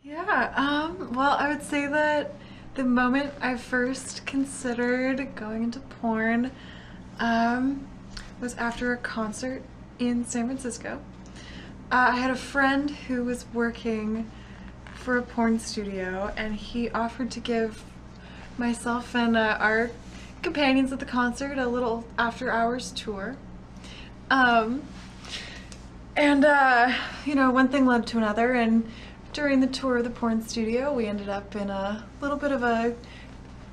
Yeah, well, I would say that the moment I first considered going into porn um, was after a concert in San Francisco. I had a friend who was working for a porn studio, and he offered to give myself and our companions at the concert a little after hours tour. Um, and one thing led to another, and during the tour of the porn studio, we ended up in a little bit of a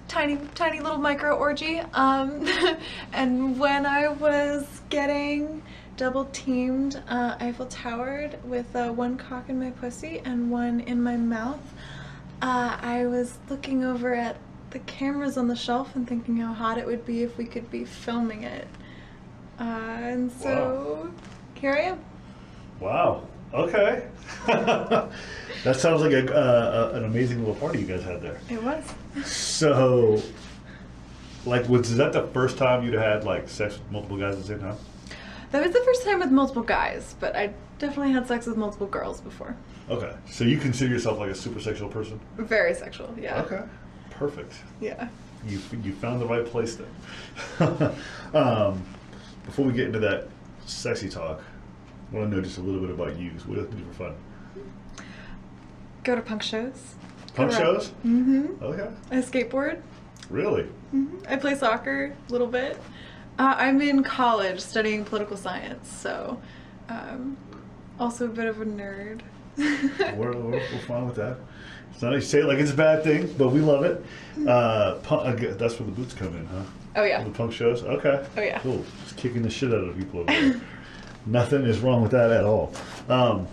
tiny little micro orgy. And when I was getting double teamed, Eiffel Towered with one cock in my pussy and one in my mouth, I was looking over at the cameras on the shelf and thinking how hot it would be if we could be filming it. And so Wow. here I am. Wow. Okay. That sounds like an amazing little party you guys had there. It was. So, like, was that the first time you'd had like sex with multiple guys at the same time? That was the first time with multiple guys, but I definitely had sex with multiple girls before. Okay. So you consider yourself like a super sexual person? Very sexual, yeah. Okay. Perfect. Yeah. You found the right place then. Before we get into that sexy talk, I want to know just a little bit about you. So what else do you do for fun? Go to punk shows. Punk shows? Mm-hmm. Okay. I skateboard. Really? Mm-hmm. I play soccer a little bit. I'm in college studying political science, so also a bit of a nerd. We're fine with that. It's not, you say it like it's a bad thing, but we love it. That's where the boots come in, huh? Oh yeah. The punk shows? Okay. Oh yeah. Cool. Just kicking the shit out of people over there. Nothing is wrong with that at all. And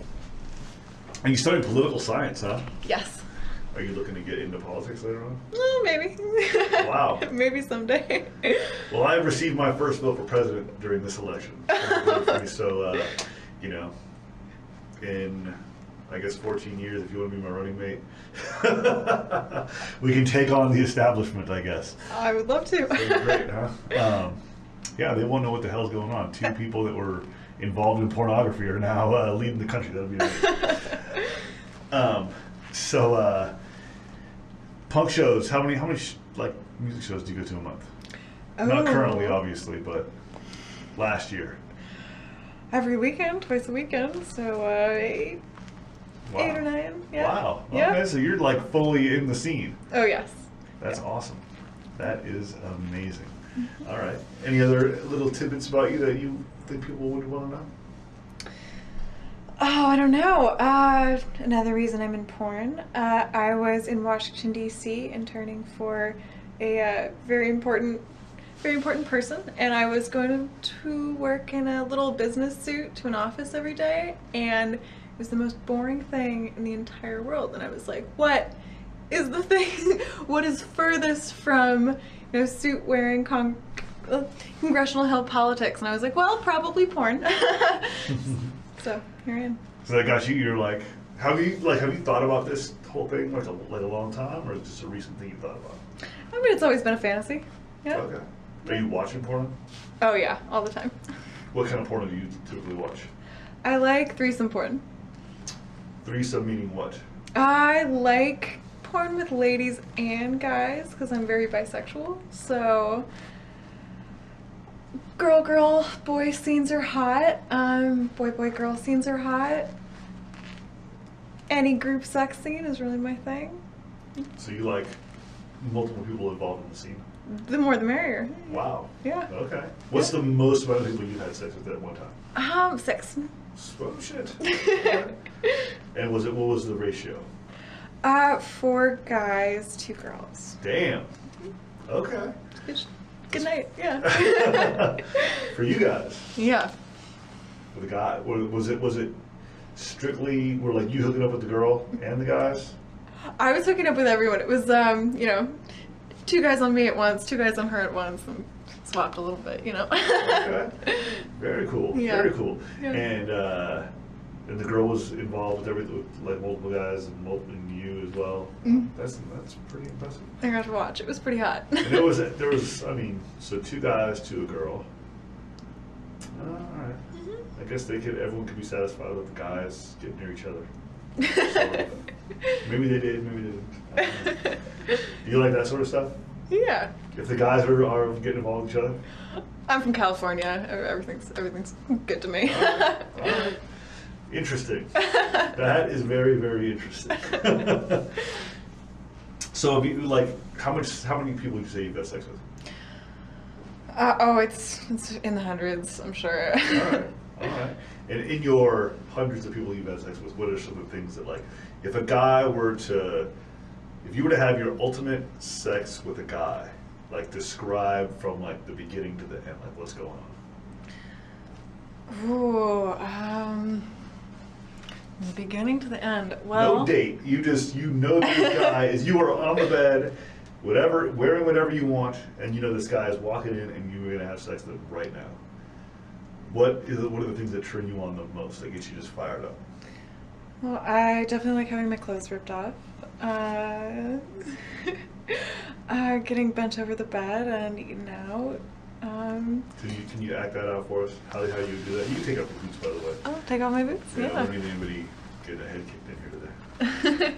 you studied political science, huh? Yes. Are you looking to get into politics later on? Oh, maybe. Wow. Maybe someday. Well, I received my first vote for president during this election. So, in, I guess, 14 years, if you want to be my running mate, we can take on the establishment, I guess. I would love to. So great, huh? Yeah, they won't know what the hell's going on. Two people that were involved in pornography are now leading the country. That'll be amazing. So, punk shows. How many like music shows do you go to a month? Not currently, obviously, but last year. Every weekend, twice a weekend, so 8 or 9. Yeah. Wow. Yeah. Okay, so you're like fully in the scene. Oh yes. That's awesome. That is amazing. All right. Any other little tidbits about you that you think people would want to know? Oh, I don't know. Another reason I'm in porn. I was in Washington, D.C. interning for a very important person, and I was going to work in a little business suit to an office every day, and it was the most boring thing in the entire world. And I was like, what is the thing? What is furthest from, suit wearing congressional held politics? And I was like, well, probably porn. So here I am. So that got you. You're like, have you thought about this whole thing like a long time, or is it just a recent thing you thought about? I mean, it's always been a fantasy. Yeah. Okay. Are you watching porn? Oh yeah, all the time. What kind of porn do you typically watch? I like threesome porn. Threesome meaning what? I like porn with ladies and guys because I'm very bisexual. So girl boy scenes are hot. Boy girl scenes are hot. Any group sex scene is really my thing. So you like multiple people involved in the scene? The more the merrier. Wow. Yeah. Okay. What's the most amount of people you've had sex with at one time? 6. Oh shit. Okay. And what was the ratio? 4 guys, 2 girls. Damn. Okay. Good night. Yeah. For you guys. Yeah. For the guy, was it strictly were like you hooking up with the girl and the guys? I was hooking up with everyone. It was 2 guys on me at once, 2 guys on her at once, and swapped a little bit, Okay. Very cool. Yeah. Very cool. Yeah. And the girl was involved with everything, with like multiple guys and you as well. Mm-hmm. That's pretty impressive. I got to watch. It was pretty hot. And there was so 2 guys to a girl. All right. Mm-hmm. I guess everyone could be satisfied with the guys getting near each other. So, maybe they did, maybe they didn't. Do you like that sort of stuff? Yeah. If the guys are getting involved with each other? I'm from California. Everything's good to me. All right. Interesting. That is very, very interesting. So, have you, like, how many people would you say you've had sex with? It's in the hundreds, I'm sure. All right, all right. And in your hundreds of people you've had sex with, what are some of the things that, like, if you were to have your ultimate sex with a guy, like, describe from, like, the beginning to the end, like, what's going on? Ooh, the beginning to the end. Well, no date. You know this guy is, you are on the bed, wearing whatever you want, and you know this guy is walking in and you're gonna have sex with him right now. What are the things that turn you on the most, that get you just fired up? Well, I definitely like having my clothes ripped off. Getting bent over the bed and eaten out. Can you act that out for us? How you do that? You can take off your boots, by the way. I'll take off my boots. Yeah. I don't need anybody getting a head kicked in here today.